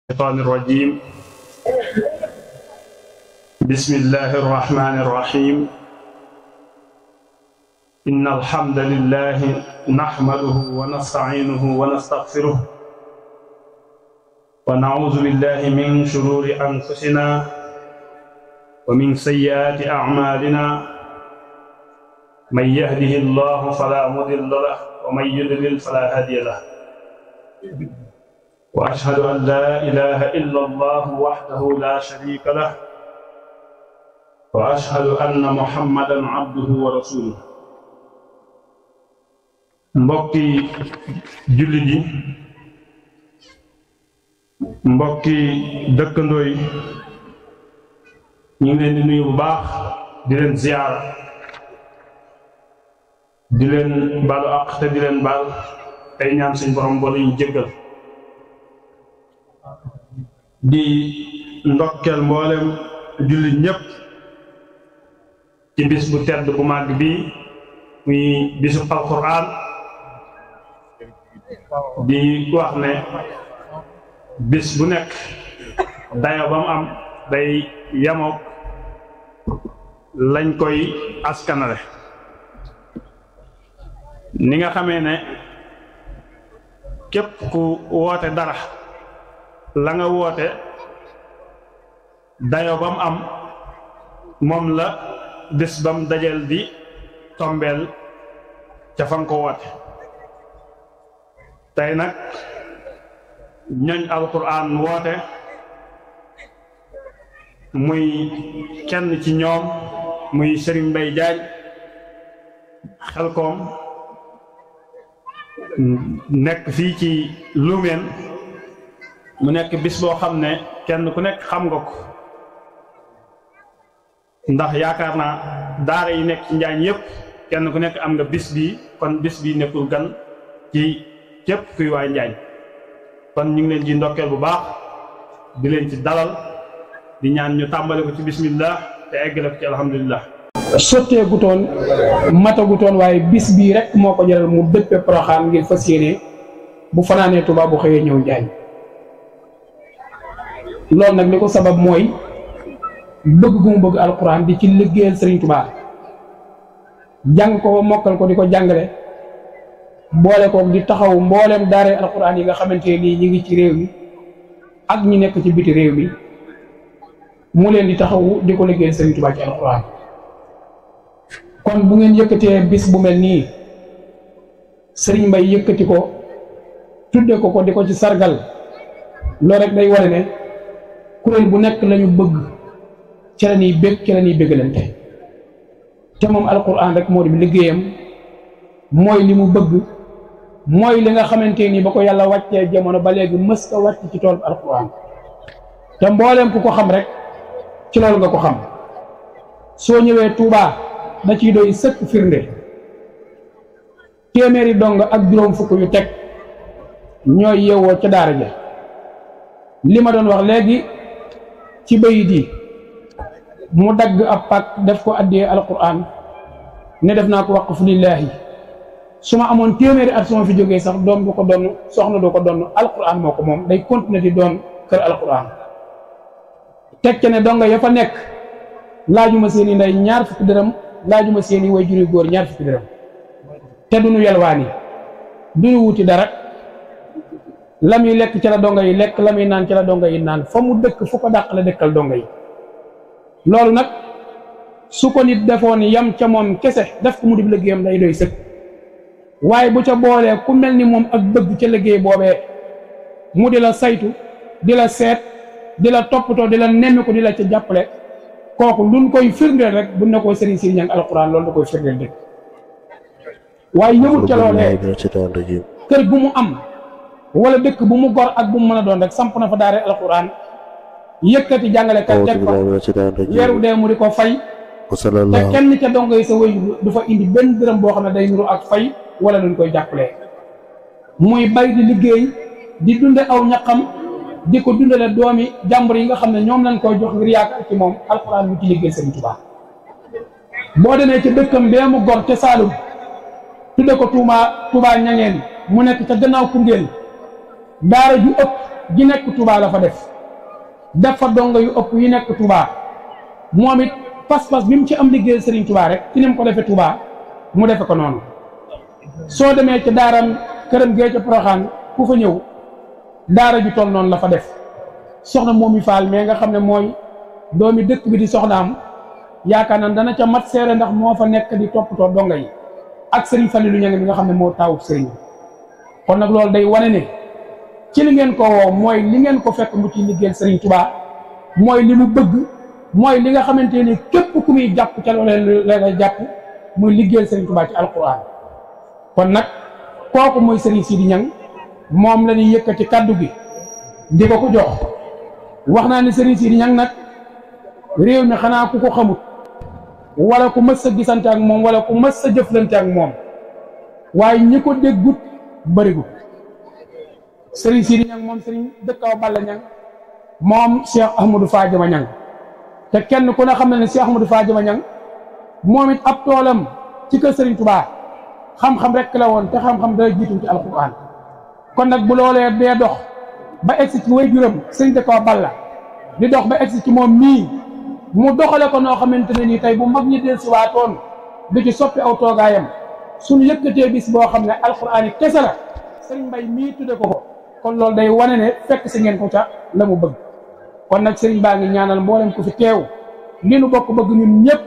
الشيطان الرجيم. بسم الله الرحمن الرحيم. إن الحمد لله نحمده ونستعينه ونستغفره ونعوذ بالله من شرور أنفسنا ومن سيئات أعمالنا. من يهده الله فلا مضل له ومن يضلل فلا هادي له. وأشهد أن لا إله إلا الله وحده لا شريك له وأشهد أن محمدا عبده ورسوله. mbokki jullit yi, mbokki dëkkandoo yi, ñu ngi leen di nuyu bu baax di leen ziyaara, di leen baalu àq te di leen baal tey ñaan suñu borom boole ñu jéggal. di ndokkeel mboolem jullit ñépp ci bis bu tedd bu màgg bii muy bisu alquran. di wax ne bis bu nekk dayo ba mu am day yamook lañ koy askanale. ni nga xamee ne képp ku woote dara la nga woote dayo ba mu am moom la bés ba mu dajeel di tombeel ca fa nga ko woote. tey nag ñoñ alquran woote muy kenn ci ñoom muy Serigne Mbaye Diagne Xelkom nekk fii ci Loumène. mu nekk bis boo xam ne kenn ku nekk xam nga ko ndax yaakaar naa daara yi nekk ci Njaañ yépp kenn ku nekk am nga bis bii, kon bis bii nekkul gan ci képp kuy waa Njaañ. kon ñu ngi leen ci ndokkeel bu baax di leen ci dalal, di ñaan ñu tàmbale ko ci bismillah te eggale ko ci alhamdulillah. sottee gutoon matagutoon waaye bis bii rek moo ko jaral mu dëppe Poroxaan ngir fas yéene bu fanaanee Tuubaa bu xëyee ñëw Njaañ. loolu nag li ko sabab mooy bëgg gu mu bëgg alquran di ci liggéeyal Serigne Touba, jàng ko mokkal ko di ko jàngale, boole ko di taxaw mbooleem daare alquran yi nga xamante nii ñi ngi ci réew mi ak ñi nekk ci biti réew mi, mu leen di taxaw di ko liggéeyal Serigne Touba ci alquran. kon bu ngeen yëkkatee bis bu mel nii Serigne Mbaye yëkkati ko tudde ko di ko ci sargal, loolu rek day wane ne kuréel bu nekk lañu bëgg ci la ñuy bég ci la ñuy bégalante. te moom alquran rek moo di liggéeyam, mooy li mu bëgg, mooy li nga xamante ni ba ko yàlla wàccee jamono ba léegi mës a wàcc ci tool alquran. te mbooleem ku ko xam rek ci loolu nga ko xam. soo ñëwee Touba da ciy doy sëkk firnde. téeméeri dong ak juróom fukk yu teg ñooy yeewoo ca daara ja. li ma doon wax léegi ci bayit yi mu dagg ab pak def ko addee alquran ne def naa ko waqf lillaahi. su ma amoon téeméeri at su ma fi jógee sax doom du ko donn, soxna du ko donn, alquran moo ko moom, day continuer di doon kër alquran. teg ca ne donga ya fa nekk laajuma seeni ndey ñaar fukki dërëm, laajuma seeni way juri góor ñaar fukki dërëm, te duñu yelwaani duñu wuti dara. la muy lekk ci la donga yi lekk, la muy naan ci la donga yi naan, fa mu dëkk fu ko dàq la dëkkal donga yi. loolu nag su ko nit defoon yam ca moom kese def ko mu di liggéeyam day doy sëkk. waaye bu ca boolee ku mel ni moom ak bëgg ca liggéey boobee, mu di la saytu, di la seet, di la toppatoo, di la nemmiku, di la ca jàppale, kooku luñ koy firndeel rek bu ne ko Serigne Sidi Niang alquran loolu da koy firndeel dëgg. waaye yëmut ca loolee kër gu mu am wala dëkk bu mu gor ak bu mu mën a doon rek samp na fa daare alquran, yëkkati jàngale kat teg fa, weeru dee mu di ko fay, te kenn ca dongo yi sa wéy du fa indi benn dërëm boo xam ne day nuru ak fay wala luñ koy jàppalee. muy bay di liggéey di dunde aw ñaqam di ko dundale doomi jàmbur yi nga xam ne ñoom lañ koy jox ngir yaakaar ci moom alquran mu ci liggéey Serigne Touba. boo demee ca dëkkam bee mu gor ca Saalum tudde ko Touba Ñangeen mu nekk ca gannaaw Koungheul, daara ju ëpp gi nekk Touba la fa def fa donga yu ëpp yi nekk Touba moom it pas-pas bi mu ci am liggéey Serigne Touba rek ci ni mu ko defee Touba mu defe ko noonu. soo demee ca daaram këram gee ca Poroxaan ku fa ñëw daara ju toll noonu la fa def soxna Momi Fall mais nga xam ne mooy doomi dëkk bi di soxnaam yaakaar naa dana ca mat seere ndax moo fa nekk di toppatoo donga yi ak Serigne Fallilou Niang bi nga xam ne moo taawub Serigne kon nag loolu day wane ne ci li ngeen ko woo mooy li ngeen ko fekk mu ci liggéeyal Serigne Touba mooy li mu bëgg mooy li nga xamante ni képp ku muy jàpp ca loolee la ngay jàpp muy liggéeyal Serigne Touba ci alquran kon nag kooku mooy Serigne Sidi Niang moom la ñuy yëkkati kaddu gi di ko jox wax naa ne Serigne Sidi Niang nag réew mi xanaa ku ko xamut wala ku mës sa gisante ak moom wala ku mës sa jëflante ak moom waaye ñi ko déggut bërigut Serigne Sidi Niang moom Serigne dëkkaw Balla Niang moom Cheikh Ahmadou Fadiama Niang te kenn ku ne xam ne Cheikh Ahmadou Fadiama Niang moom it ab toolam ci kër Serigne Touba xam-xam rek la woon te xam-xam dara jiitu ci alquran kon nag bu loolee dee dox ba egsi ci way juram Serigne dëkkaw Balla di dox ba egsi ci moom mii mu doxale ko noo xamante ne nii tey bu mag ñi del si waatoon di ci soppi aw toogaayam suñu yëkkatee bis boo xam ne alquran yi kese la Serigne Mbaye mii tudde ko kon loolu day wane ne fekk si ngeen ko ca la mu bëgg kon nag Serigne baa ngi ñaanal mboolem ko fi teew li nu bokk bëgg ñun ñëpp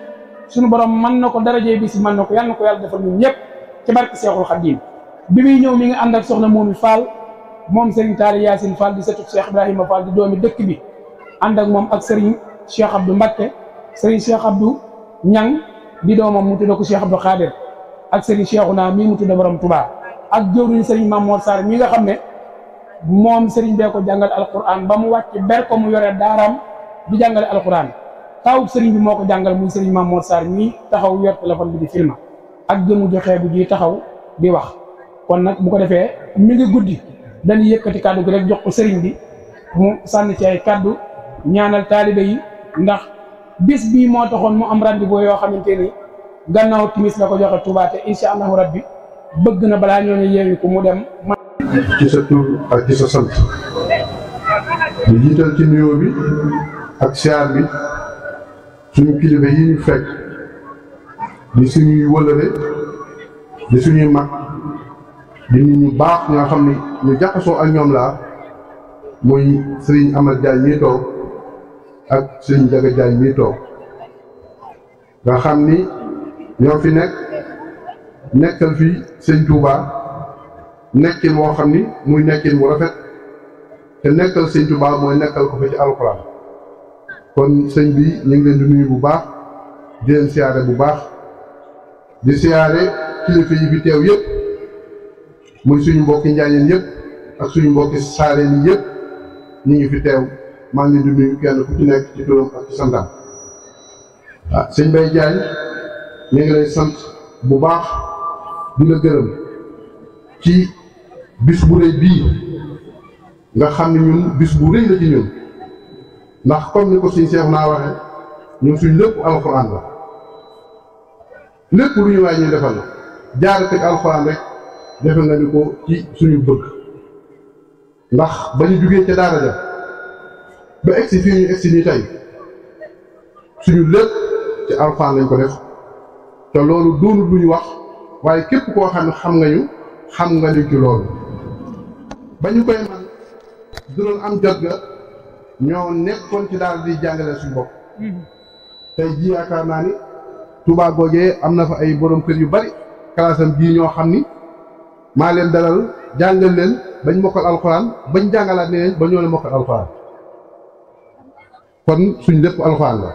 suñu borom mën na ko darajee bis mën na ko yàlla na ko yàlla defal ñun ñëpp ci barke Seexul Xadiim bi muy ñëw mi ngi ànd ak soxna Momi Fall moom Serigne Taali Yaasin Fall di sëtu Cheikh Ibrahima Fall di doomi dëkk bi ànd ak moom ak Serigne Cheikh Abdou Mbacké Serigne Cheikh Abdou Niang di doomam mu tudde ko Cheikh Abdou Khadir ak Serigne Cheikhouna mii mu tudde borom Touba ak jëwriñ Serigne Mamour Sarr mi nga xam ne moom Serigne bee ko jàngal alquran ba mu wàcc ber ko mu yore daaraam di jàngale alquran taawub Serigne bi moo ko jàngal muy Serigne Mamour Sarr mii taxaw yor téléphone bi di filma ak jëmu joxee bu ji taxaw di wax kon nag bu ko defee mi ngi guddi dañuy yëkkati kàddu gi rek jox ko Serigne bi mu sànni ci ay kàddu ñaanal taalibe yi ndax bis bii moo taxoon mu am rendez-vous yoo xamante ni gannaaw timis la ko joxe Touba te incha allahu rabbi bëgg na balaa ñoo ne yeewi ko mu dem. ci sa tur ak ci sa sant ñu jiital ci nuyoo bi ak siyaar bi suñu kilifa yi ñu fekk di suñuy wëlëre di suñuy mag di nit ñu baax ñoo xam ni ñu jaxasoo ak ñoom laa muy Serigne Amath Diagne mii toog ak Serigne Jaga Diagne mii toog nga xam ni ñoo fi nekkal fi Sëñ Touba nekkin woo xam ni muy nekkin bu rafet te nekkal Sëñ Touba mooy nekkal ko fi ci alxuraan kon sëñ bi ñu ngi leen di nuyu bu baax di leen siyaare bu baax di siyaare kilifa yi fi teew yëpp muy suñu mbokki njaañeen yëpp ak suñu mbokki saareen yi yëpp ñu ngi fi teew maa ngi di nuyu kenn ku ci nekk ci turam ak ci santam sëñ Mbaye Diagne ñu ngi lay sant bu baax di la gërëm ci bis bu rëy bii nga xam ne ñun bis bu rëy la ci ñun ndax comme ni ko suñ Seex naa waxe ñun suñ lépp alxuraan la lépp lu ñu waay ñuy defal la jaar teg alxuraan rek defe nga ni ko ci suñu bëgg ndax ba ñu jugee ca daara ja ba egsi fii ñu egsi nii tey suñu lépp ci alxuraan lañ ko def te loolu doonul lu ñu wax waaye képp koo xam ne xam nga ñu ci loolu ba ñu koy man du doon am jot ga ñoo nekkoon ci daal di jàngale suñu bopp tey jii yaakaar naa ni Touba googee am na fa ay borom kër yu bari kalaasam bii ñoo xam ni maa leen dalal jàngal leen bañ mokkal alxuraan bañ jàngalaat ne ba ñoo ne mokkal alxuraan kon suñ lépp alxuraan la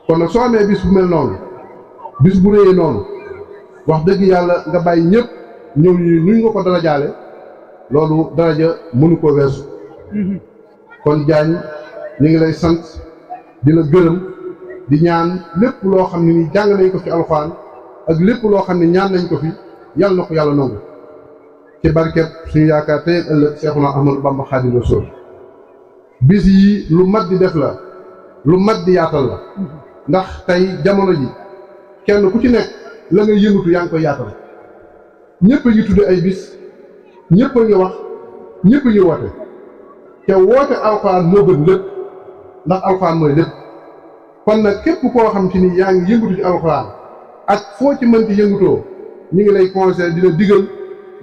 kon nag soo amee bis bu mel noonu bis bu réyee noonu wax dëgg yàlla nga bàyyi ñëpp ñëw ñu nuñ nga ko dara jaale loolu daraja mënu ko weesu kon Diagne ñu ngi lay sant di la gërëm di ñaan lépp loo xam ne ni jàng nañ ko fi alxuraan ak lépp loo xam ne ñaan nañ ko fi yàlla na ko yàlla nangu ci barket suñu yaakaar tey ëllëg Seexuna Ahmadu Bamba Xaadimu Rasuul bis yi lu mat di def la lu mat di yaatal la ndax tey jamono ji kenn ku ci nekk la nga yëngatu yaa ngi koy yaatal ñëpp a ngi tudde ay bis ñëpp a ngi wax ñëpp a ngi woote te woote alxuraan moo gën lépp ndax alxuraan mooy lépp kon nag képp koo xam ci ni yaa ngi yëngatu ci alxuraan ak foo ci mën ci yëngutoo ñu ngi lay conseillé dina digal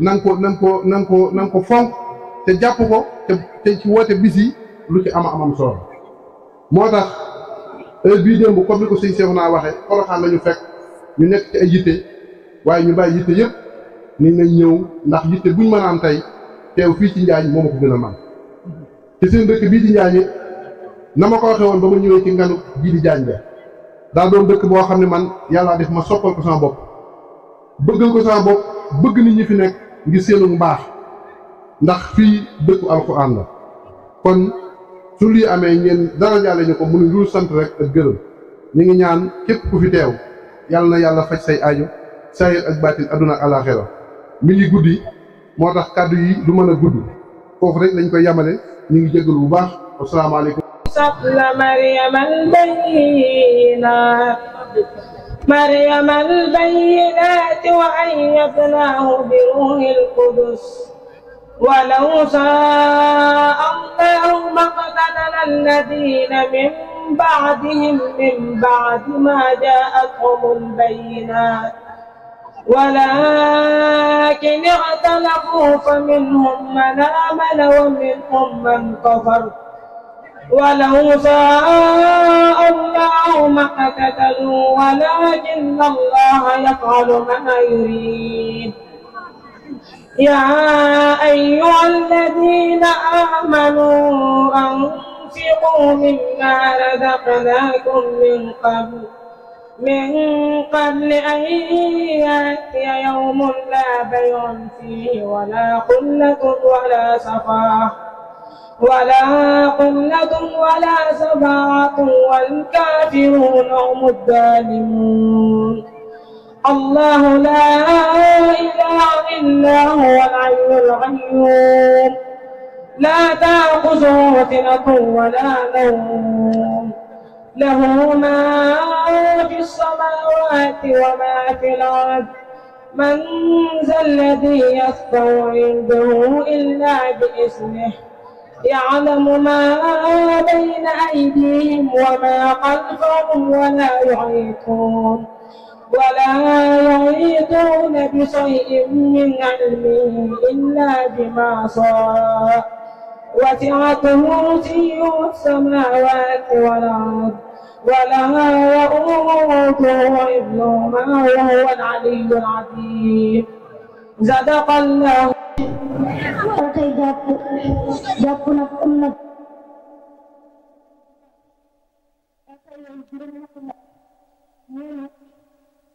na nga ko fonk te jàpp ko te ci woote bis yi lu ci amam solo moo tax heure bii démb comme ni ko sëñ Seex naa waxe Porokhane lañu fekk ñu nekk ci ay yitte waaye ñu bàyyi yitte yëpp ni nañ ñëw ndax yitte buñ mën a am tey teew fii ci Njaañ moo ma ko gën a man ci seen dëkk bii di Njaañ na ma ko waxee woon ba ma ñëwee ci nganu bii di Njaañ ba daa doon dëkk boo xam ne man yàllaa def ma soppal ko sama bopp bëggal ko sama bopp bëgg nit ñi fi nekk ngir seenu mbaax ndax fii dëkku alxuraan la kon su lii amee ngeen dara jàlle ñu ko mënu lu sant rek ak gërëm ñu ngi ñaan képp ku fi teew yàlla na yàlla faj say aajo saayir ak baatin adduna ak àllaaxira mi ngi guddi moo tax kàddu yi du mën a gudd foofu rek lañ koy yamale ñu ngi jégalu bu baax asalaamaaleykum مريم البينات وأيدناه بروح القدس ولو شاء الله ما اقتتل الذين من بعدهم من بعد ما جاءتهم البينات ولكن اختلفوا فمنهم من آمن ومنهم من كفر ولو شاء الله ما اقتتلوا ولكن الله يفعل ما يريد يا أيها الذين آمنوا أنفقوا مما رزقناكم من قبل أن يأتي يوم لا بيع فيه ولا خلة ولا شفاعة والكافرون هم الظالمون الله لا إله إلا هو الحي القيوم لا تأخذه سنة ولا نوم له ما في السماوات وما في الأرض من ذا الذي يشفع عنده إلا بإذنه يعلم ما بين أيديهم وما خلفهم ولا يحيطون بشيء من علمه إلا بما شاء وسع كرسيه السماوات والأرض ولا يؤوده حفظهما وهو العلي العظيم صدق الله. jàpp nag am nag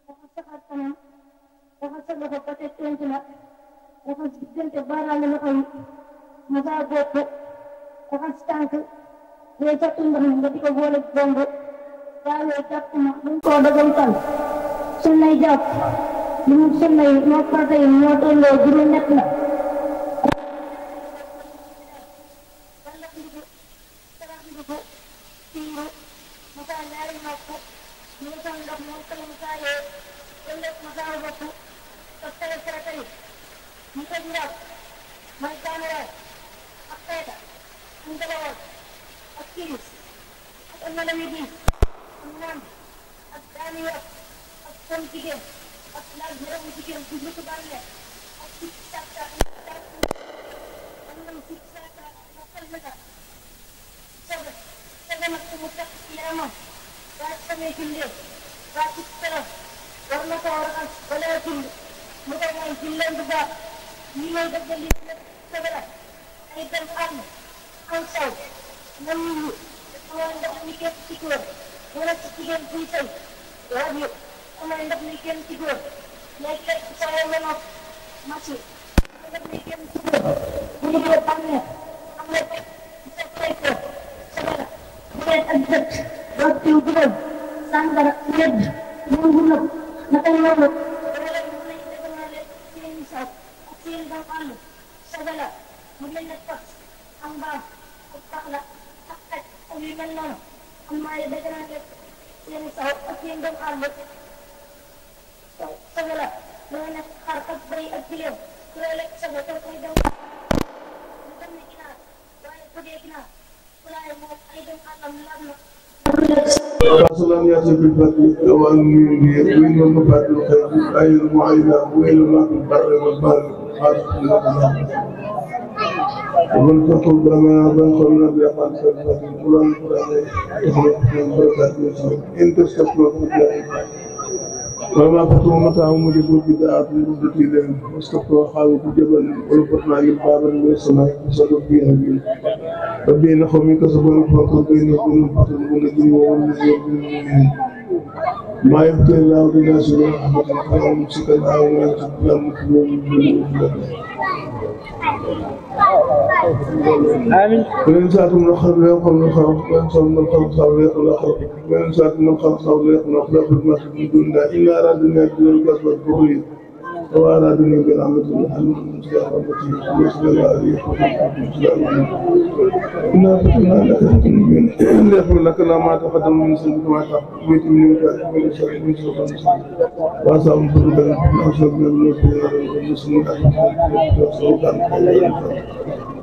dafa saxaat kanam dafa sa loxo ba teg tenc la dafa diggante baaraale loxo yi mu saa bopp dafa si tànk yooyu sotti ndox mi nga di ko boole bomb daawee jàpp ma buñ koo dogal tal sunnay jàpp li mu sunnay moo farata yi moo tolloo juróom ñett la فصلا ياتي بالفتح وين والمفاتيح الخير اي المعينه وين ما في البر والبحر ومن تقول بما بنقلنا بأقل سلفة القرآن من بركاته إن تستقبلوا وما فتوا متاعهم وجدوا بدعة مدة لهم واستقبلوا خالوا جبل ولفتنا للباب من السماء فسدوا فيها الجن فبين قوم كسبوا الفرق بين قوم فتوا ونجم والنزير بالمؤمنين ما يبقى الله بالناس من رحمة خير ممسكا أو يمسك لا مكلوم آمين. وإن سألتم الخلق يقول الخلق وإن سألتم الخلق صار يقول الخلق وإن سألتم الخلق صار يقول الخلق ما من دون الله إلا أرادني أجل الكسب الظهري وأرادني برحمة الحلم المسلم رحمته ويسر الله عليه إنا فتنا لك حكم ليغفر لك ما تقدم من سنك وما تأخر من وجهك من شر من سوء وأسأل من فضلك أشهد من المسلمين والمسلمين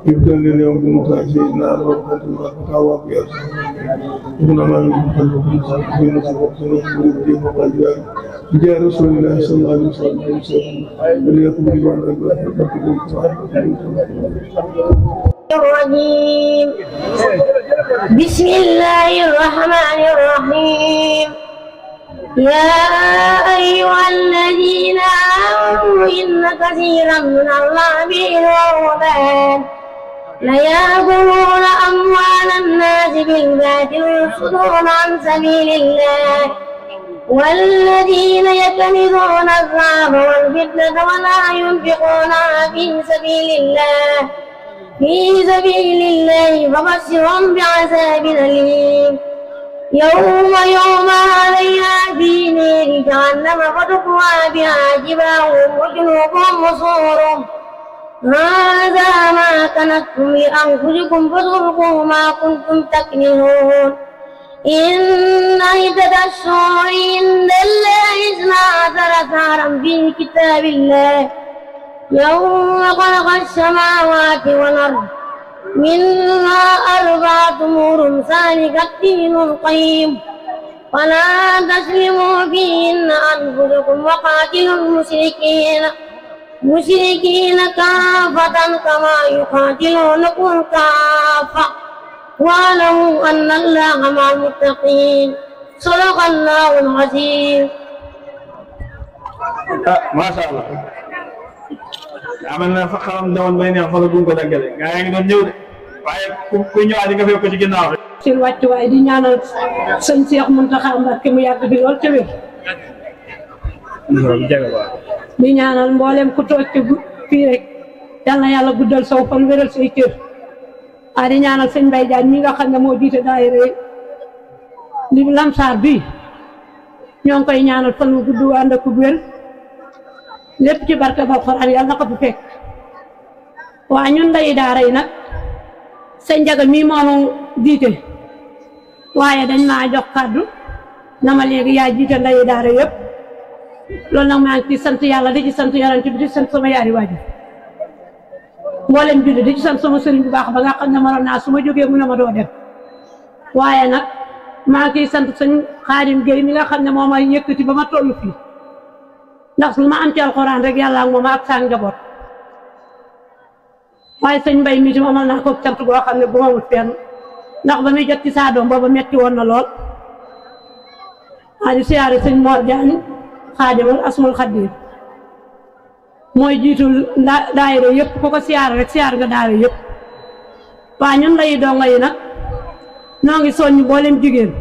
يبدأ اليوم بمتاع سيدنا أبو بكر الفتاوى في أرسل هنا ما من قلب في نصف الدين والجاه جاء رسول الله صلى الله عليه وسلم وليكن بمعنى الرجيم. بسم الله الرحمن الرحيم. يا أيها الذين آمنوا إن كثيرا من اللاعبين والرهبان ليأكلون أموال الناس بالباطل ويصدون عن سبيل الله والذين يكنزون الذهب والفضة ولا ينفقونها في سبيل الله فبشرهم بعذاب أليم يوم عليها في نار جهنم فتقوى بها جباههم وجنوبهم وصورهم هذا ما كنتم لأنفسكم فذوقوا ما كنتم تكنزون إن عدة الشهور عند الله 12 شهرا في كتاب الله يوم خلق السماوات والأرض منها 4 أمور ذلك الدين القيم فلا تسلموا فيهن أنفسكم وقاتلوا المشركين كافة كما يقاتلونكم كافة واعلموا أن الله مع المتقين صدق الله العظيم. ما شاء الله. amal na fa xalam dawon bay neex fa la duñ ko daggale gaa ngi doon ñëw de waaye ku ñëwaat di nga fekk ko ci ginnaaw rek seen wàccuwaay di ñaanal sëñ Cheikh Mountakha Mbacké mu yàgg fi lool te wér di ñaanal mboolem ku toog ci fii rek yal na yàlla guddal saw fan wéral say cër di ñaanal sëñ Mbaye Diagne ñi nga xam ne moo jiite daayira li Lamsaar bi ñoo ngi koy ñaanal fan wu gudd ànd ak wér lépp ci barke Alxuraan yàlla na ko fi fekk waa ñun ndeyi daara yi nag sëñ Njaga mii moomu jiite waaye dañ maa jox kàddu na ma léegi yaa jiite ndeyi daara yëpp loolu nag maa ngi ci sant yàlla di ci sant Yonent bi di sant sama yaari waajur mboolem julli di ci sant sama sëriñ bu baax ba nga xam ne mënoon naa su ma jógee mu ne ma doo dem waaye nag maa ngi ciy sant sëñ Xaadim Géey mi nga xam ne moo may yëkkati ba ma toll fii ndax lu ma am ci alxuraan rek yàlla ak moom ak saa njaboot waaye sëñ Mbay mi ci amal naa ko cant goo xam ne bu ma wut fenn ndax ba muy jot ci saa doom booba metti woon na lool di siyaare sëñ Mor Jaañ Xaadimal Asmul Xadiim mooy jiitul daayira yëpp ku ko siyaare rek siyaare nga daayira yëpp waa ñun layi donga yi nag noo ngi soññ mboolem jigéen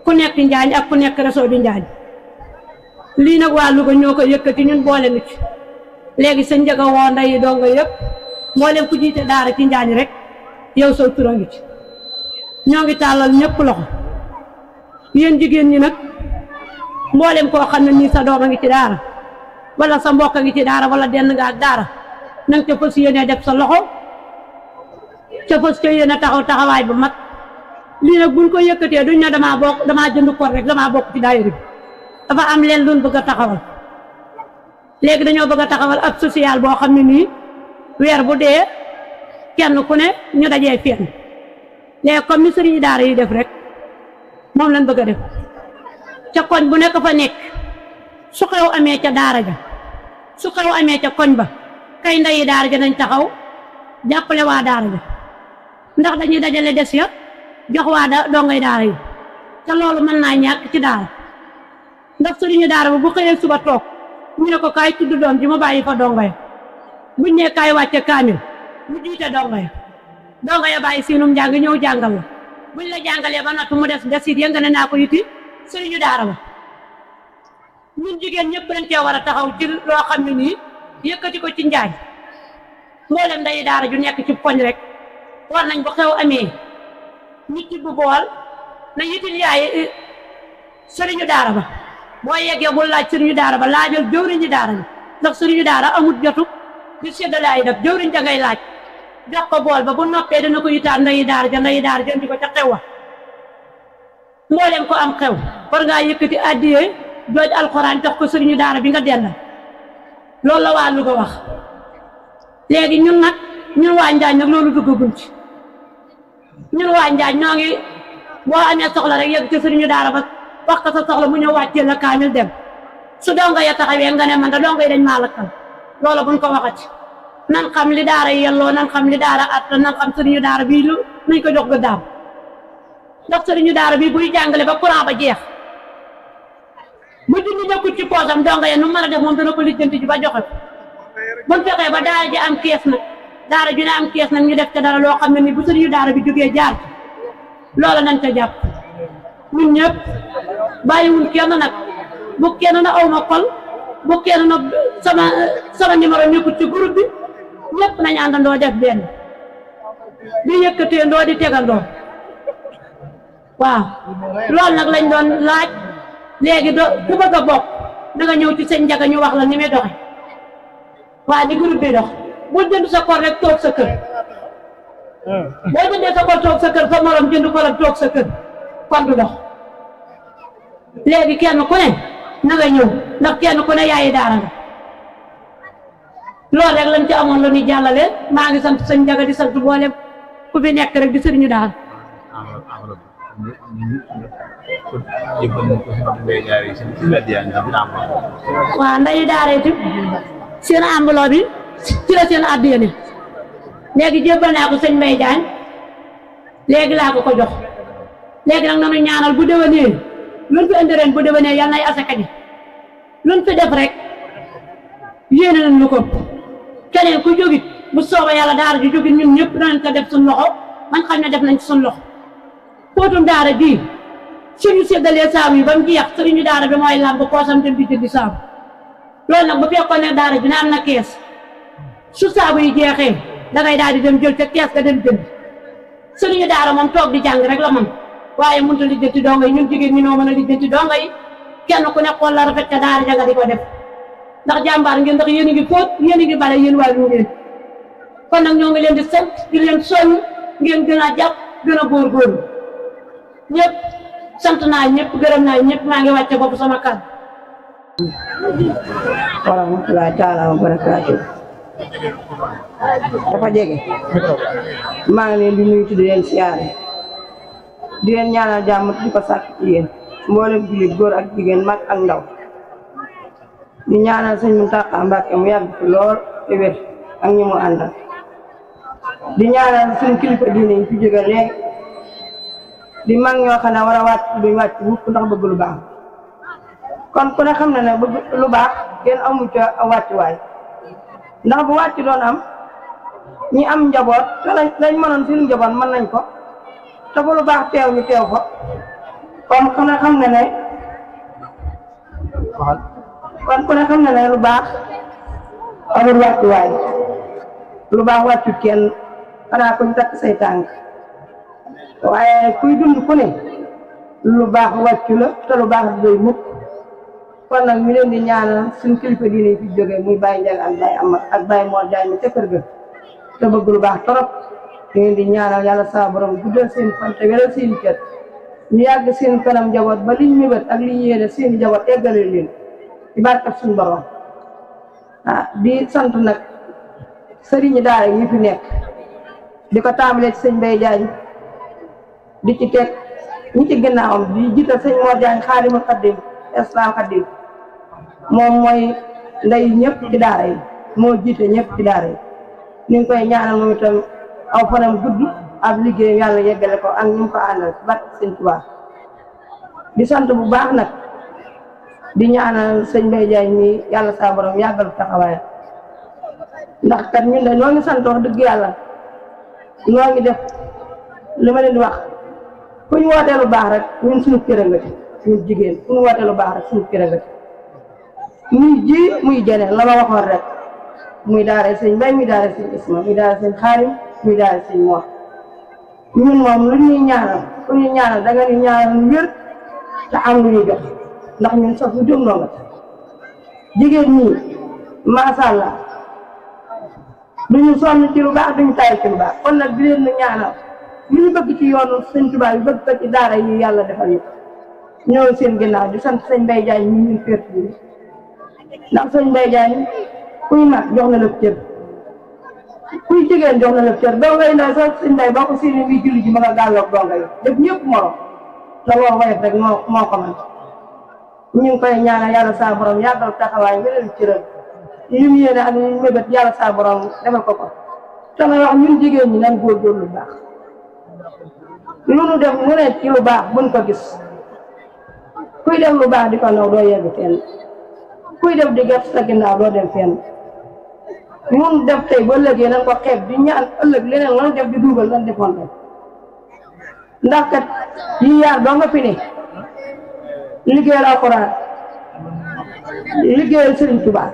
ku nekk Njaañ ak ku nekk réseau bi Njaañ lii nag waa Louga ñoo ko yëkkati ñun boole nu ci léegi sëñ Njaga woo ndeyi donga yëpp mboolem ku jiite daara ci Njaañ rek yow soo tura ngi ci ñoo ngi tàllal ñëpp loxo yéen jigéen ñi nag mboolem koo xam ne nii sa doom a ngi ci daara wala sa mbokk a ngi ci daara wala denn nga ak daara nanga ca fas yéene def sa loxo ca fas ca yéene taxaw taxawaay bu mag lii nag buñ ko yëkkatee duñ ne damaa jënd ko rek damaa bokk ci daayira bi dafa am leen luñ bëgg a taxawal léegi dañoo bëgg a taxawal ab social boo xam ne nii weer bu dee kenn ku ne ñu dajee fenn léegi comme ni sëriñu daara yi def rek moom lañ bëgg a def ca koñ bu nekk fa nekk su xew amee ca daara ja su xew amee ca koñ ba kay ndeyi daara ja dañ taxaw jàppale waa daara ja ndax dañuy dajale des ya jox waa dongay daara yi te loolu mën naa ñàkk ci daara ndax sëriñu daara ba bu xëyee suba toog ñu ne ko kaay tudd doom ji ma bàyyi fa dongo ya buñ ne kaay wàcce kaamil mu jiite dongo ya bàyyi siinum njàng ñëw jàngal la buñ la jàngalee ba noppi mu desit ya nga ne naa ko yiti sëriñu daara ba ñun jigéen ñëpp dañ cee war a taxaw ci loo xam ne nii yëkkati ko ci njaay mboolem ndeyi daara ju nekk ci koñ rek war nañ bu xew amee nit ci bu bool na yitil yaay sëriñu daara ba boo yeggee bul laaj sëriñu daara ba laajal jëwriñu daara bi ndax sëriñu daara amut jotu di séddale ay def jëwriñ da ngay laaj jox ko bool ba bu noppee dana ko yitaat ndeyi daara ja indi ko ca xew wa mboolem ko am xew war ngaa yëkkati addiyee jooj alxuraan jox ko sëriñu daara bi nga dendal loolu la waa Louga wax léegi ñun waa Njaañ nag loolu duggaguñ ci ñun waa Njaañ ñoo ngi boo amee soxla rek yegg ci sëriñu daara ba wax ko sa soxla mu ñëw wàccee la kaamil dem su donga ya taxawee nga ne man da donga yi dañ maa lakkal loolu buñ ko waxati nan xam li daara yi yelloo nan xam li daara at nan xam sëriñu daara bii lu nañ ko jox gëddaam ndax sëriñu daara bii buy jàngale ba courant ba jeex bu junni nekkul ci poosam donga ya nu mën a def moom dana ko lijjanti ji ba joxe ko buñ fexee ba daara ji am kees nag daara ju ne am kees nag ñu def ca dara loo xam ne ni bu sëriñu daara bi jógee jaar loola nañ ca jàpp ñun ñëpp bàyyiwul kenn nag bu kenn na aw ma xol bu kenn na sama numéro nekkul ci groupe bi ñëpp nañ àndandoo def benn di yëkkatee ndoo di tegandoo waaw loolu nag lañ doon laaj léegi ku bëgg a bokk da nga ñëw ci seen njaga ñu wax la ni muy doxe waa di groupe bi dox bul jënd sa kor rek toog sa kër boo jëndee sa kor toog sa kër sa morom jënd ko rek toog sa kër kon du dox léegi kenn ku ne na nga ñëw ndax kenn ku ne yaayi daara nga loolu rek lañ ci amoon la ñuy jàllale maa ngi sant sëñ Njaga di sant boole ku fi nekk rek di sëriñu daara waaw ndeyu daara itam seen enveloppe bi ci la seen addiya ne léegi jébbal naa ko sëñ Mbaye Diagne léegi laa ko jox léegi nag nanu ñaanal bu déwénee luñ fi indi ren bu déwénee yal nay asaka ji luñ fi def rek yéene nañ lu ko keneen ku jógit bu soobee yàlla daara ju jógit ñun ñëpp danañ ko def suñ loxo man xam ne def nañ ci suñ loxo póotum daara bii suñu séddalee saabu yi ba mu jeex sëriñu daara bi mooy làmb poosam dem di jëndi saabu loolu nag bu fekkoon ne daara ji na am na kees su saabu yi jeexee dangay daal di dem jël ca kees ga dem jënd sëriñu daara moom toog di jàng rek la man waaye mënut a lijjanti donga yi ñun jigéen ñi noo mën a lijjanti donga yi kenn ku ne xool la rafet ca daara ja nga di ko def ndax jàmbaar ngeen ndax yéen a ngi fóot yéen a ngi bale yéen waa ñu ngeen kon nag ñoo ngi leen di sant di leen soññ ngeen gën a jàpp gën a góorgóorlu ñëpp sant naa ñëpp gërëm naa ñëpp maa ngi wàcce bopp sama kàddu. wa rahmatullahi taala wa barakaatu. dafa jege. maa ngi leen di nuyu di leen siyaare di leen ñaanal jàmm di ko sàkk ci yéen mboolem jullit góor ak jigéen mag ak ndaw di ñaanal sëñ Muntaxa Mbàkke mu yàgg fi lool te wér ak ñi mu àndal di ñaanal suñu kilifa diine yi fi jóge léegi di mag ñoo xam ne war a wàcc duñ wàcc mukk ndax bëgg lu baax kon ku ne xam na ne bëgg lu baax kenn amu ca wàccuwaay ndax bu wàcc doon am ñi am njaboot te lañ mënoon suñu njaboot mën nañ ko te bu lu baax teew ñu teew ko kon ku ne xam na ne lu baax amul wàccuwaay lu baax wàccut kenn xanaa ko ñu takk say tànk waaye kuy dund ku ne lu baax wàccu la te lu baax doy mukk kon nag ñu leen di ñaanal suñu kilifa diine fi jógee muy Baye Ndiaga ak Baye Amar ak Baye Mor Jaay mi ca kër ga te bëgg lu baax torop ñu leen di ñaanal yàlla saa borom guddal seen fan te wéral seen kër ñu yàgg seen kanam njaboot ba liñ mébét ak liñ yéene seen njaboot eggale leen ci barkat suñu borom di sant nag sëriñi daara yi fi nekk di ko tàmbalee ci sëñ Mbaye Diagne di ci teg ñi ci ginnaawam di jiital sëñ Mor Diagne Xaadimul Xaadim Islam Xaadim moom mooy ndey ñëpp ci daara yi moo jiite ñëpp ci daara yi ñu ngi koy ñaanal moom itam aw fanam gudd ab liggéey yàlla yeggale ko ak ñu ngi ko àndal bat sëñ Tuubaa di sant bu baax nag di ñaanal sëñ Mbaye Diagne mi yàlla saa borom yàggal taxawaay ndax kat ñun de ñoo ngi sant wax dëgg yàlla ñoo ngi def li ma leen di wax ku ñu wootee lu baax rek ñun suñu kër nga ci ñun jigéen ku ñu wootee lu baax rek suñu kër nga ci muy ji muy jeneen la ma waxoon rek muy daara sëñ Mbaye muy daara sëñ Isma muy daara sëñ Xaarim muy daara sëñ Mor ñun moom lu ñuy ñaanal ku ñu ñaanal da nga ñu ñaanal wér te am lu ñuy jox ndax ñun sax ñu jóg noo nga jigéen ñi macha allah duñu sonn ci lu baax duñu tay ci lu baax kon nag di leen ñaanal li ñu bëgg ci yoonu sëñ Tuubaa bi bëgg ko ci daara yi yàlla defal ñu ñëw seen ginnaaw di sant sëñ Mbaye Diagne ñu ñun perte bi ndax sëñ Mbaye Diagne kuy mag jox na la cër kuy jigéen jox na la cër doo ngay ndaw sax sëñ Mbaye boo ko séenee muy julli ji ma nga gàlloog donga yi def ñëpp morom te loo woyof rek moo ko man ñu ngi koy ñaanal yàlla saa borom yàggal taxawaay wéral cëram li mu yéene ak ñu mébét yàlla saa borom defal ko te nga wax ñun jigéen ñi nañ góorgóorlu lu baax lu nu def mu ne ci lu baax buñ ko gis kuy def lu baax di ko naw doo yegg fenn kuy def di gert sa ginnaaw doo dem fenn mun def tey ba ëllëgee nañ ko xeeb di ñaan ëllëg leneen lan def di dugal lan defoon rek ndax kat yi yaar doo nga fi ne liggéeyal alxuraan liggéeyal Sëriñ Tuubaa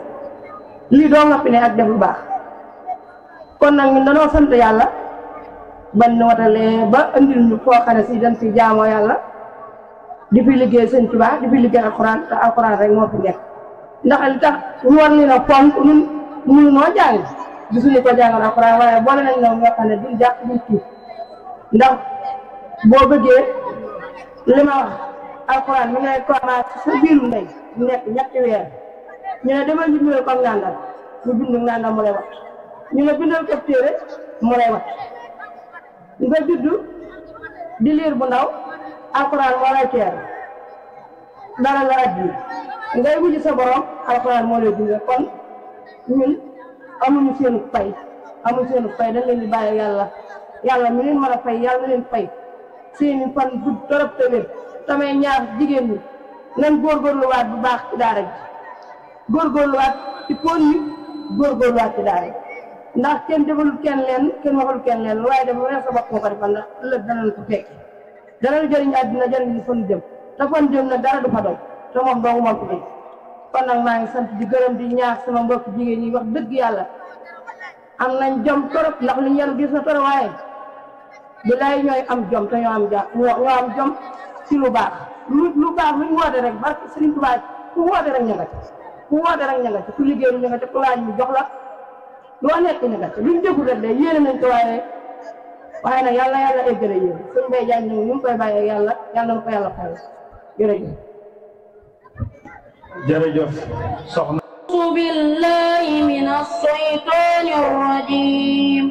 lii doo nga fi ne ak def lu baax kon nag ñun dañoo sant yàlla ban watalee ba andil ñu foo xam ne si dañ fi jaamoo yàlla di fi liggéey Sëriñ Tuubaa di fi liggéey alxuraan te alxuraan rek moo fi nekk ndax li tax ñu war leen a fonk ñun mënu noo jàng gisuñu ko jàngal alxuraan waaye boole nañ ñoom ñoo xam ne duñ jàpp duñ kii ndax boo bëggee li ma wax alxuraan mi ngay commencé sa biiru ndey nekk ñetti weer ñu ne demal ñu bindal ko ngàndal ñu bind ngàndal mu lay wax ñu ne bindal ko téere mu lay wax nga juddu di liir bu ndaw alxuraan moo lay teer dara la addi ngay wujj sa borom alxuraan moo lay dundal kon ñun amuñu seenu fay dañ leen di bàyyi yàlla mi leen mën a fay yàlla na leen fay seeni fan gudd torop te wér tamay ñaar jigéen ñi nan góorgóorluwaat bu baax ci daara ji góorgóorluwaat ci pon yi góorgóorluwaat ci daara ji ndax kenn defalul kenn leen kenn waxul kenn leen waaye def rek sa bopp moo ko defal ndax ëllëg danañ ko fekk danañ jëriñ àddina jëriñ li fan jëm te fan jëm nag dara du fa doy te moom doogu moom ko dégg kon nag maa ngi sant di gërëm di ñaax sama mbokk jigéen ñi wax dëgg yàlla am nañ jom torop ndax li ñu gis na torop waaye bilaay ñooy am jom te ñoo am ñoo am jom ci lu baax lu baax lu ñu woote rek barke Sëriñ Tuubaa ku woote rek ña nga ci ku liggéey ña nga ci ku laaj ñu jox la loo nekk ña nga ci luñ déglu rek de yéene nañ ko waaye nag yàlla eggale yéen sëñ Mbaye Diagne ñu ngi koy bàyyee yàlla na ko yàlla fay jërëjëf soxna أعوذ بالله من الشيطان الرجيم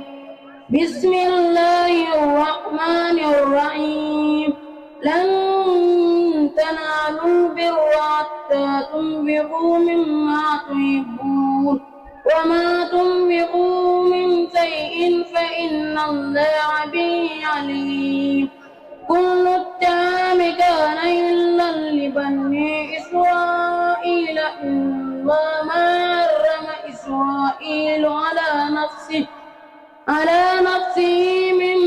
بسم الله الرحمن الرحيم لن تنالوا البر حتى تنفقوا مما تحبون وما تنفقوا من شيء فإن الله به عليم كل الطعام كان إلا لبني إسرائيل إلا ما حرم إسرائيل على نفسه من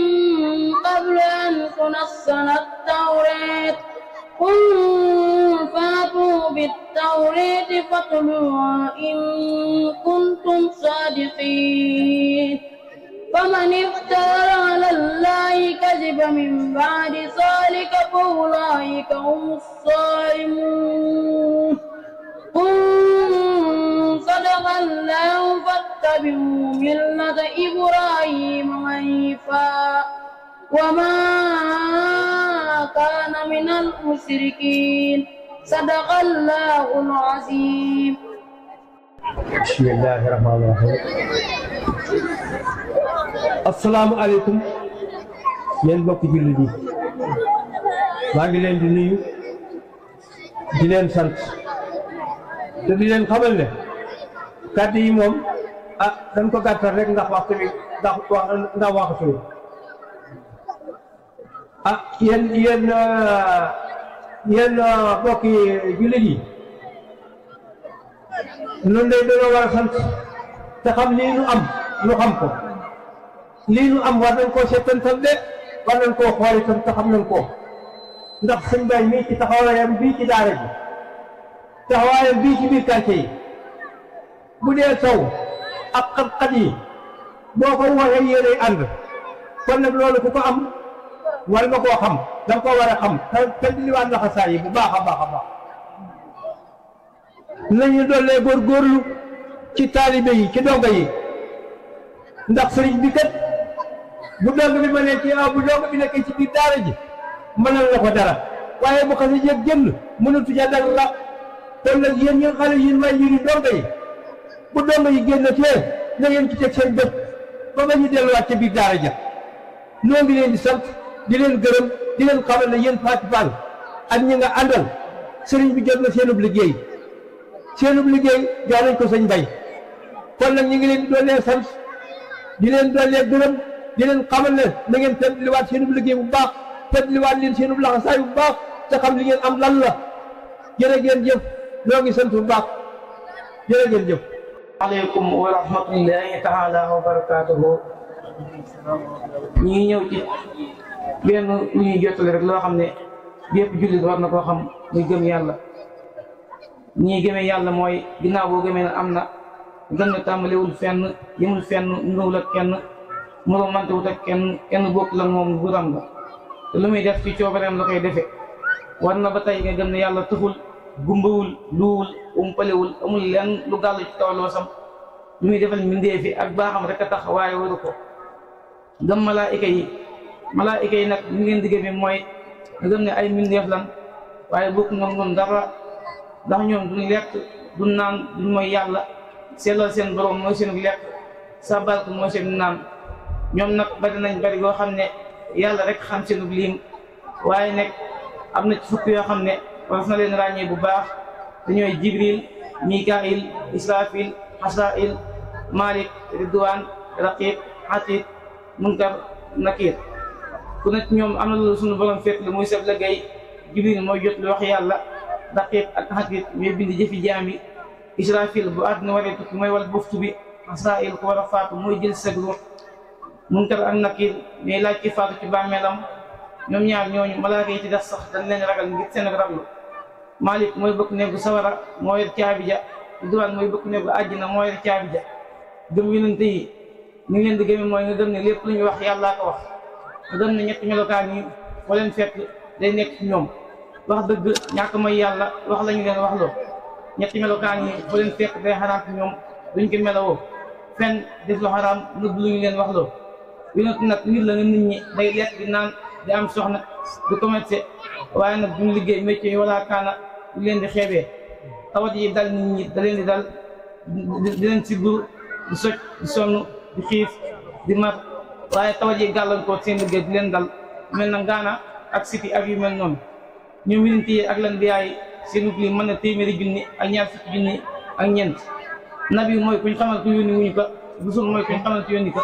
قبل أن تنزل التوراة قل فاتوا بالتوراة فاتلوها إن كنتم صادقين فمن افترى على الله كذبا من بعد ذلك فأولئك هم الظالمون قل صدق الله فاتبعوا ملة إبراهيم حنيفا وما كان من المشركين صدق الله العظيم. بسم الله الرحمن الرحيم asalaamaaleykum yéen mbokki jullit yi maa ngi leen di nuyu di leen sant te di leen xamal ne kàddu yi moom dañ ko gàttal rek ndax waxtu bi ndax waxtu bi yéen mbokki jullit yi noonu day dañoo war a sant te xam lii nu am nu xam ko lii nu am war nañ koo seetantal de war nañ koo xool itam te xam nañ ko ndax sëñ Baye mii ci taxawaayam bii ci daara ji taxawaayam bii ci biir quartier yi bu dee taw ak xat-xat yi boo ko waxee yéenay ànd kon nag loolu ku ko am war nga koo xam da nga koo war a xam te liwaat laxasaay yi bu baax a baax a baax nañu dollee góorgóorlu ci taalibe yi ci donga yi ndax sëriñ bi kat bu dong bi ma ne ci bu dong bi nekkee ci biir daara ji mënal la ko dara waaye bu xasee jëg génn mënatu ca dara la kon nag yéen ñi xale yi may yuri donga yi bu donga yi génn fee na ngeen ci teg seen bët ba nga ñu delluwaat ca biir daara ja noo ngi leen di sant di leen gërëm di leen xamal ne yéen Faty Fall ak ñi nga àndal sëriñ bi jot na seenub liggéey jox nañ ko sëñ Bay kon nag ñu ngi leen di doolee sant di leen doolee gërëm di leen xamal ne na ngeen tëddliwaat seenub liggéey bu baax tëddliwaat leen seenub laxasaay bu baax te xam li ngeen am lan la jërë ngeen jëf noo ngi sant bu baax jërë ngeen jëf. aleykum wa rahmatullahi taala wa barakaatuhu. ñi ngi ñëw ci benn lu ñuy jottali rek loo xam ne bépp jullit war na koo xam muy gëm yàlla. ñii gëmee yàlla mooy ginnaaw boo gëmee ne am na gëm ne tàmbalewul fenn yemul fenn nuróowul ak kenn moroomante wut ak kenn bokk la moom buram la te lu muy def ci coobareem la koy defe war na ba tey nga gëm ne yàlla tëxul gumbawul luwul umpalewul amul lenn lu gàll ci kaw loosam lu muy defal mbindeefi ak baaxam rek a tax waaye waru ko gëm malaayika yi nag li ngeen di gëmee mooy nga gëm ne ay mbindeef lan waaye bokk moom moom dara ndax ñoom duñ lekk duñ naan duñ mooy yàlla sellal seen borom mooy seen lekk sabal ko mooy seen naan ñoom nag bari nañ bari goo xam ne yàlla rek xam seen lim waaye nag am na ci fukk yoo xam ne war na leen ràññee bu baax dañooy Jibril Mikail Israfil Hasail Malik Ridwan Raqib Atid Munkar Nakir ku nekk ñoom am na loolu suñu borom fekk lu muy seb liggéey Jibril mooy jot lu wax yàlla Raqib ak Atid ñooy bind jëfi jaam yi Israfil bu àdduna waree tukki mooy wal buftu bi Hasail ku war a faatu mooy jël sag ruux Munkar ak Nakir ñooy laaj ci faatu ci bàmmeelam ñoom ñaar ñooñu malaaka yi ci def sax dañ leen ragal ngir seen raglu Malik mooy bëkk neegu sawara moo yor caabi ja Ridwaan mooy bëkk neegu àjjana moo yor caabi ja gëm yonente yi ni ngi leen di gëme mooy nga gëm ne lépp lu ñu wax yàllaa ko wax nga gëm ne ñetti melokaan yi foo leen fekk day nekk ci ñoom wax dëgg ñàkk mooy yàlla wax lañu leen wax loo ñetti melokaan yi foo leen fekk day xaraam ci ñoom duñ ko melowoo fenn def lu xaraam nëbb lu ñu leen wax loo yonente nag nit la nga nit ñi day lekk di naan di am soxna di commercé waaye nag duñ liggéey métier yi wala kaana di leen di xeebee tawat yi dal nit ñi da leen di dal di leen sibbiru di soj di sonn di xiif di mar waaye tawat yi gàllankoor seen liggéey di leen dal mel na ngaana ak siti ak yu mel noonu ñoom yonent yi ak lan biyaay seen ub li mën na téeméeri junni ak ñaar fukki junni ak ñeent nabi mooy kuñ xamal ku yónni wuñu ko rusul mooy kuñ xamal ku yónni ko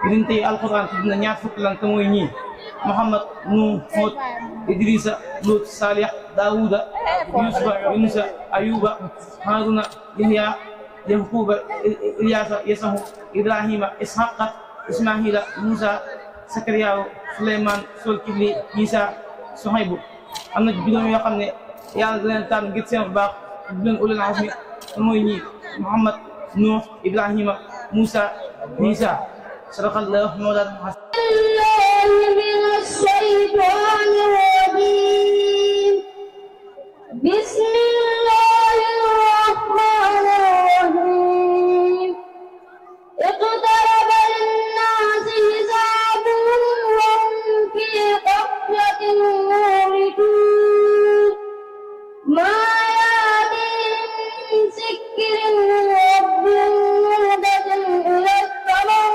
yonent yi alxuraan tudd na ñaar fukki lan te mooy ñii Muhammad Nuh Hud Idrisa Lut Salih Daawuda Yusufa Yunusa Ayuba Haruna Yahya Yaquba Ilyasa Yasahu Ibrahima Ishaqa Ismaila Musa Sakariya Suleyman Solkifli Isa Suhaybu am na juróom yoo xam ne yàlla da leen tànn ngir seen baax du leen ulul azmi mooy ñii Muhammad Nuh Ibrahima Musa Isa sadaqallahu mawlana من الشيطان الرجيم بسم الله الرحمن الرحيم اقترب للناس حسابهم وهم في غفلة معرضون ما يأتيهم من ذكر من ربهم مهدة إلى السماء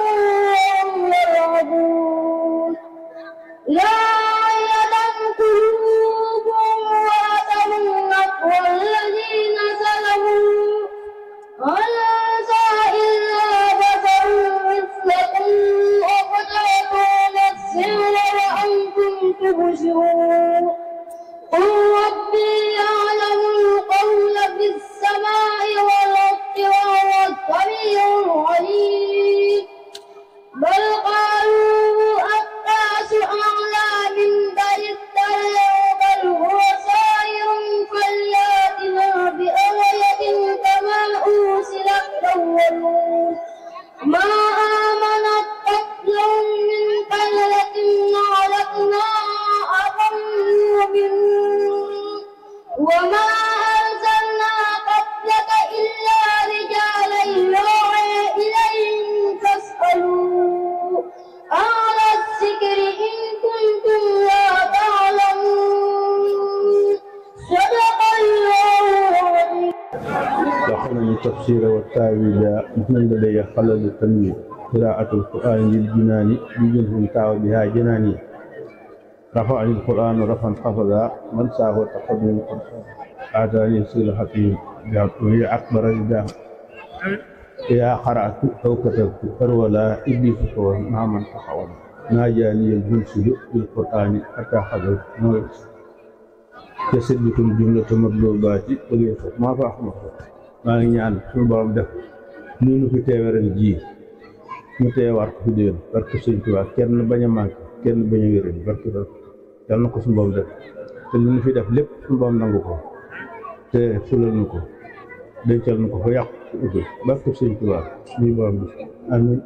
التفسير والتاويل من لدي خلل التنوير قراءة القرآن للجنان بجنه تعو بها جناني رفعني القرآن رفعا حفظا من ساه تقدم القرآن آتاني صلحتي وهي أكبر رداء يا قرأت أو كتبت أرولا إبليس فهو مع من تحول ناجاني الجنس بالقرآن حتى حضرت نويت يسلكم جملة مطلوبات وليس ما فاهم maa ngi ñaan suñu borom def nii nu fi teewe ren ji ñu teewaat ko fi déwén barke Sëñ Tuubaa kenn bañ a manqué kenn bañ a wéréñ barke yàlla na ko suñu borom def te li ñu fi def lépp suñu borom nangu ko te fulal nu ko dencal nu ko fa yàqu ci utul barke Sëñ Tuubaa suñu borom bi amiin